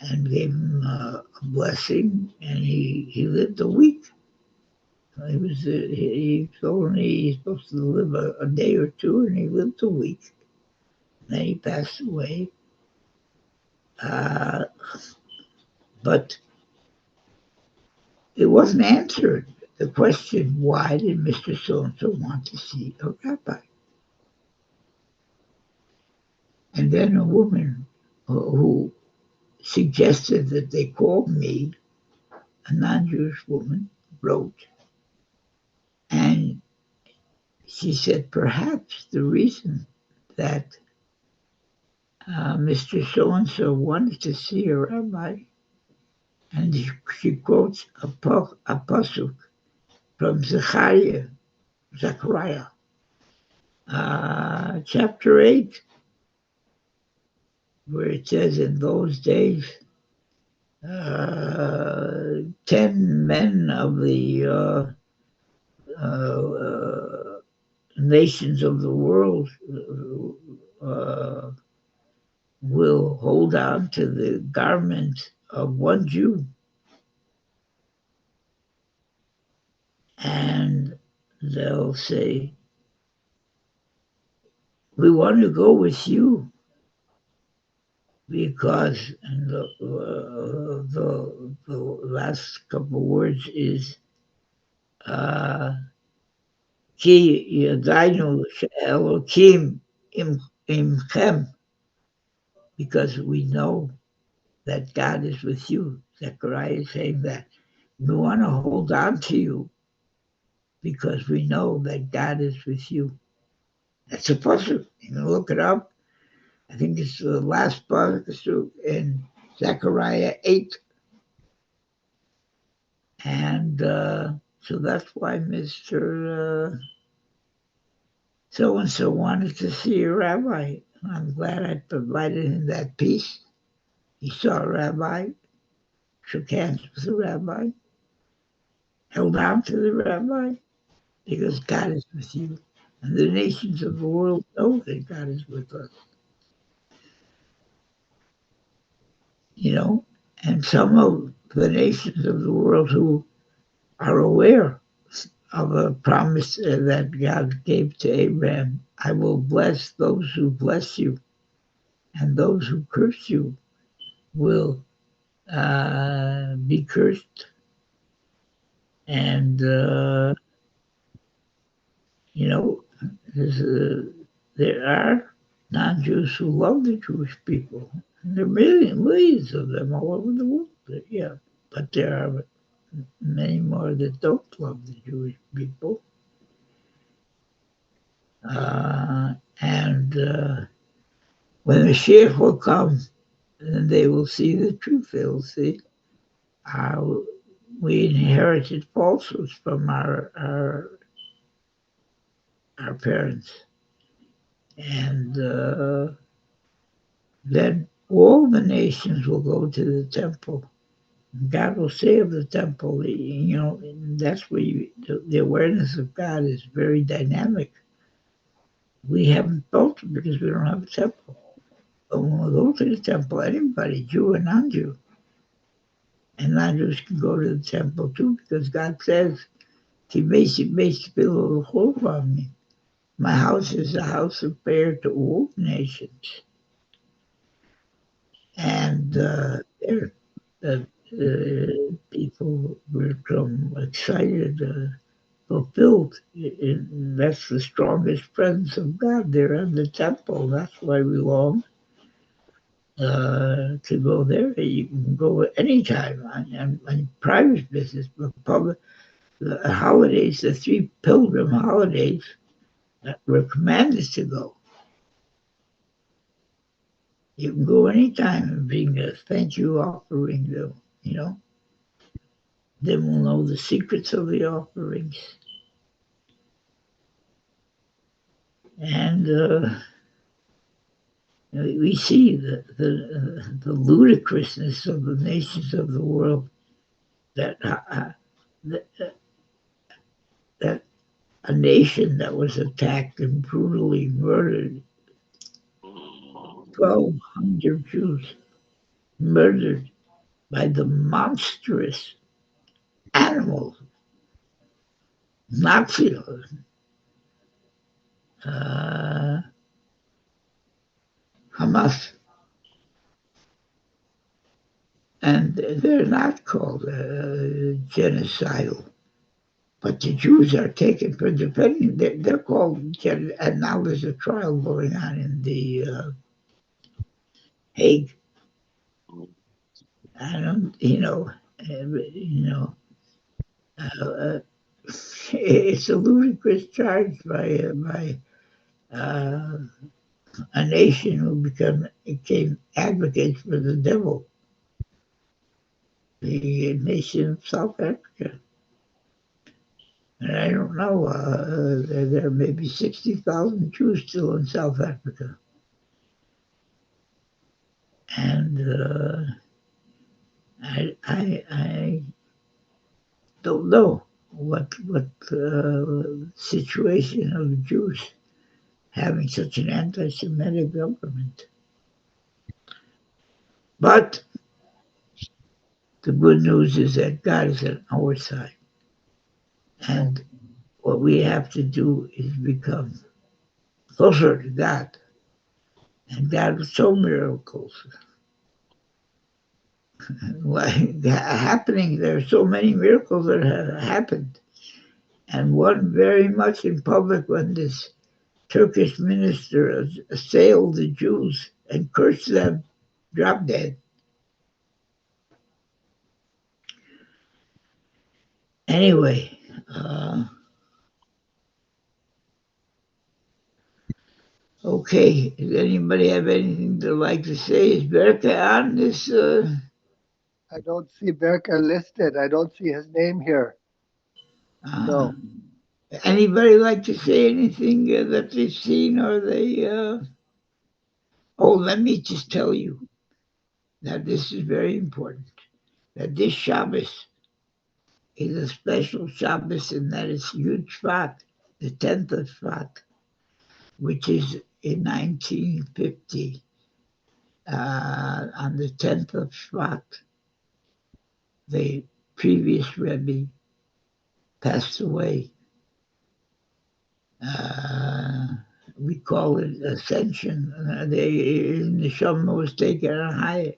and gave him a blessing, and he lived a week. He told me he's supposed to live a day or two, and he lived a week. Then he passed away. But it wasn't answered. The question, why did Mr. So-and-so want to see a rabbi? And then a woman who suggested that they call me, a non-Jewish woman, wrote, and she said perhaps the reason that Mr. So-and-so wanted to see a rabbi, and she quotes a pasuk from Zechariah, chapter 8, where it says, in those days, 10 men of the nations of the world will hold on to the garment of one Jew, and they'll say, we want to go with you because, and the last couple of words is, Ki yadainu Elokim imchem, because we know that God is with you. Zechariah is saying that. We want to hold on to you because we know that God is with you. That's a pasuk. You can look it up. I think it's the last pasuk in Zechariah 8. And so that's why Mr. So-and-so wanted to see a rabbi. I'm glad I provided him that peace. He saw a rabbi, shook hands with the rabbi, held on to the rabbi, because God is with you. And the nations of the world know that God is with us. You know, and some of the nations of the world who are aware of a promise that God gave to Abraham, I will bless those who bless you, and those who curse you will be cursed. And, you know, there are non-Jews who love the Jewish people. And there are millions of them all over the world. Yeah, but there are many more that don't love the Jewish people. And when the Shiur will come, then they will see the truth. They will see how we inherited falsehoods from our parents. And then all the nations will go to the temple. God will save the temple. You know, that's where the awareness of God is very dynamic. We haven't built it because we don't have a temple. But when we go to the temple, anybody, Jew or non-Jew, and non-Jews can go to the temple too, because God says, my house is a house of prayer to all nations. And people become excited, fulfilled. That's the strongest presence of God there in the temple. That's why we long to go there. You can go anytime on private business, but public. The holidays, the 3 pilgrim holidays, we're commanded to go. You can go anytime and bring a thank you offering, you know. Then we'll know the secrets of the offerings. And we see the ludicrousness of the nations of the world that that a nation that was attacked and brutally murdered 1,200 Jews murdered by the monstrous animals, Nazi Hamas. And they're not called genocidal. But the Jews are taken for defending. They're called, and now there's a trial going on in the Hague. I don't, it's a ludicrous charge by a nation who became advocates for the devil, the nation of South Africa. And I don't know, there may be 60,000 Jews still in South Africa. And I don't know what situation of Jews having such an anti-Semitic government. But the good news is that God is on our side. And what we have to do is become closer to God. And God will show miracles. Happening, there are so many miracles that have happened. And one very much in public when this Turkish minister assailed the Jews and cursed them drop dead. Anyway, okay. Does anybody have anything to like to say? Is Berka on this? I don't see Berka listed. I don't see his name here. No. Anybody like to say anything that they've seen or they? Oh, let me just tell you that this is very important. That this Shabbos is a special Shabbos, and that it's Yud Shvat, the 10th of Shvat, which is in 1950. On the 10th of Shvat, the previous Rebbe passed away. We call it Ascension. The Neshama was taken on high,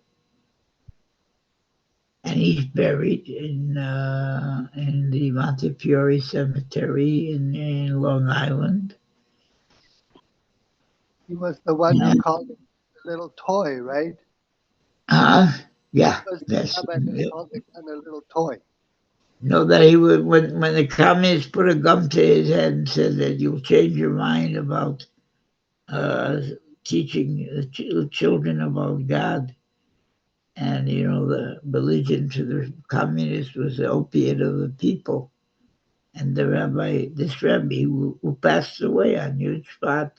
and he's buried in the Montefiore Cemetery in Long Island. He was the one who called it a little toy, right? Yeah. He was the rabbi that called it a little toy. No, that he would, when the communists put a gun to his head and said that you'll change your mind about teaching children about God. And, the religion to the communists was the opiate of the people. And this Rebbe who passed away on Yud Shvat,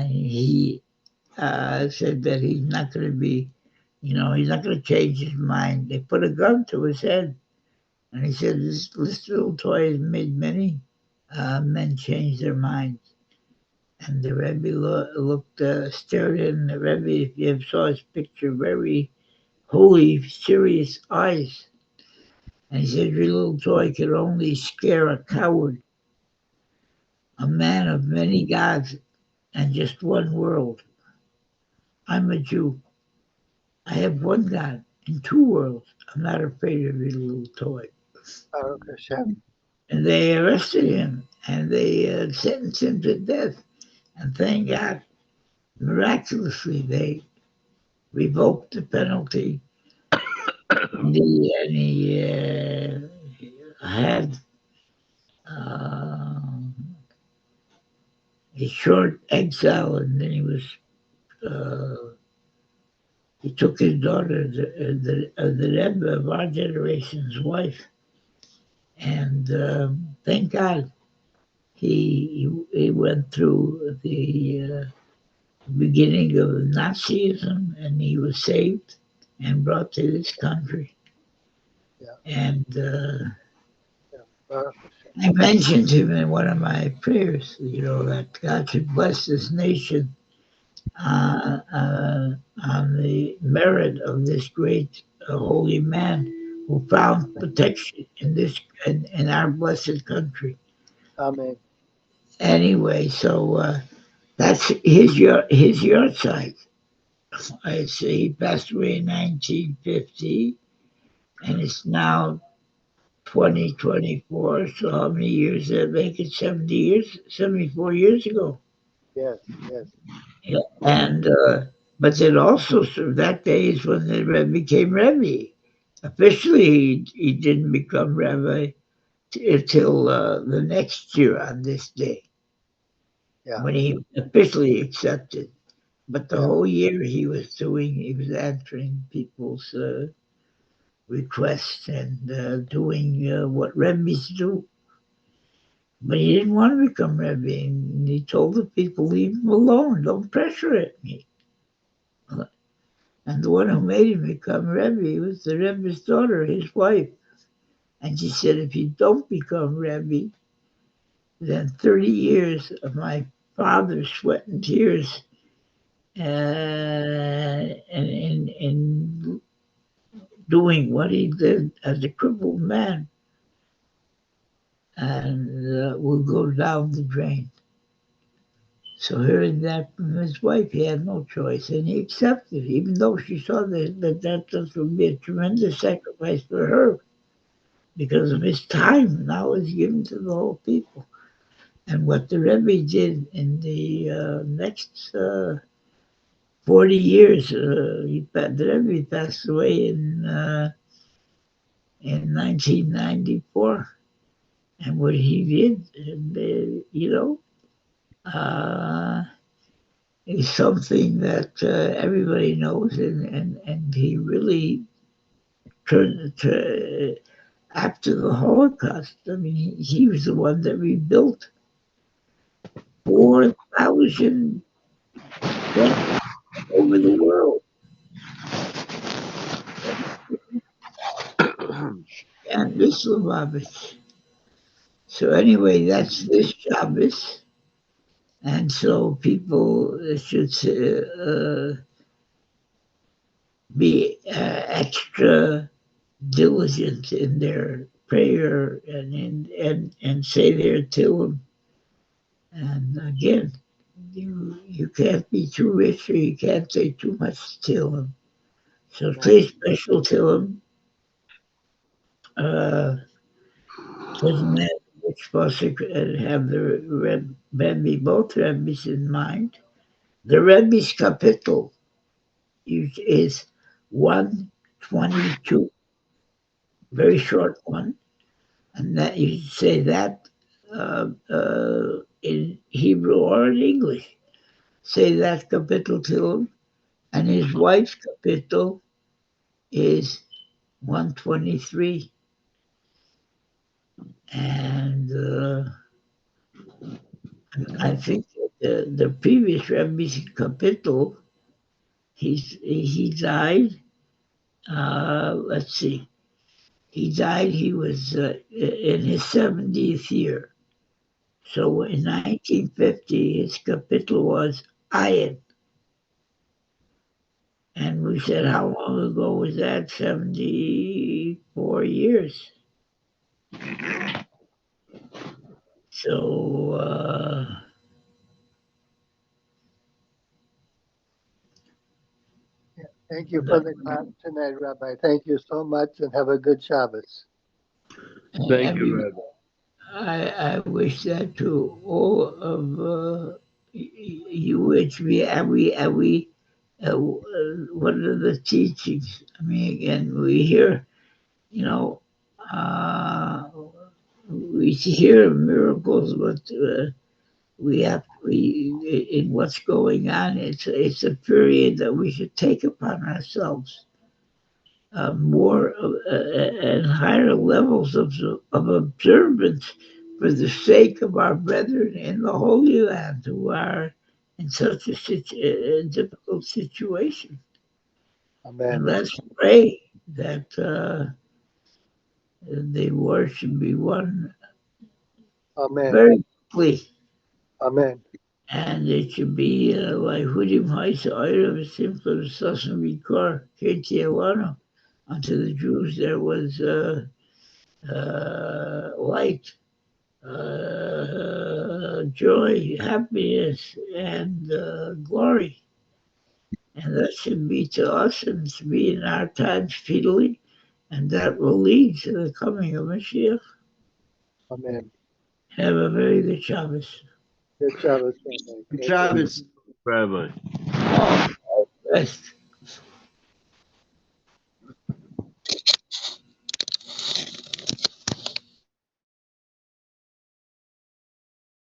he said that he's not going to be, he's not going to change his mind. They put a gun to his head. And he said, this little toy has made many men change their minds. And the Rebbe stared in the Rebbe, if you saw his picture, very holy, serious eyes. And he said, your little toy could only scare a coward, a man of many gods and just one world. I'm a Jew. I have one God in two worlds. I'm not afraid of your little toy. Baruch Hashem. And they arrested him and they sentenced him to death. And thank God, miraculously, they revoked the penalty. And he had a short exile, and then he took his daughter, the Rebbe of our generation's wife, and thank God he went through the beginning of Nazism, and he was saved and brought to this country. Yeah. And Baruch Hashem. I mentioned him in one of my prayers, that God should bless this nation uh, uh, on the merit of this great holy man who found protection in in our blessed country. Amen. Anyway, so that's his yahrzeit. I say he passed away in 1950, and it's now 2024. So how many years did that make it? 70 years, 74 years ago. Yes, yes, Yeah. And but then also, so that day is when the Rebbe became Rebbe. Officially, he didn't become Rabbi until the next year on this day yeah, when he officially accepted. But the yeah, whole year he was answering people's requests and doing what Rebbe's do. But he didn't want to become Rebbe, and he told the people, leave him alone, don't pressure at me. And the one who made him become Rebbe was the Rebbe's daughter, his wife. And she said, if you don't become Rebbe, then 30 years of my father's sweat and tears in doing what he did as a crippled man and will go down the drain. So hearing that from his wife, he had no choice, and he accepted, even though she saw that would be a tremendous sacrifice for her because of his time now is given to the whole people. And what the Rebbe did in the next 40 years, the Rebbe passed away in 1994. And what he did, uh, is something that everybody knows, and he really turned to, after the Holocaust. I mean, he was the one that rebuilt 4,000 camps over the world and Islamabad. So anyway, that's this Shabbos, and so people should be extra diligent in their prayer and say their Tehillim. And again, you can't be too rich or you can't say too much Tehillim. So amen, say special Tehillim. Uh, doesn't matter which pasuk and have the Rebbe, both Rebbe's in mind. The Rebbe's capital is 122, very short one, and that you say that in Hebrew or in English. Say that capital to him, and his wife's capital is 123, and I think the previous Rebbe's capital, he died. Let's see. He died. He was in his 70th year. So in 1950, his capital was Ayin. And we said, how long ago was that? 74 years. So, yeah. Thank you for the class tonight, Rabbi. Thank you so much, and have a good Shabbos. and Thank you, every, Rabbi. I wish that to all of you, which what are the teachings? I mean, again, we hear, you know, uh, we hear miracles, but in what's going on. It's a period that we should take upon ourselves more and higher levels of observance for the sake of our brethren in the Holy Land who are in such a difficult situation. And Amen. let's pray that the war should be won Amen. very quickly. Amen. And it should be like Hudim Haisa Eirav Simcha Sasam Vikar Kirtiawano. Unto the Jews there was light, joy, happiness, and glory. And that should be to us and to be in our time speedily. And that will lead to the coming of Mashiach. Amen. Have a very good Shabbos. Good Shabbos, Rabbi. Good Thank you. Shabbos, Rabbi. All best.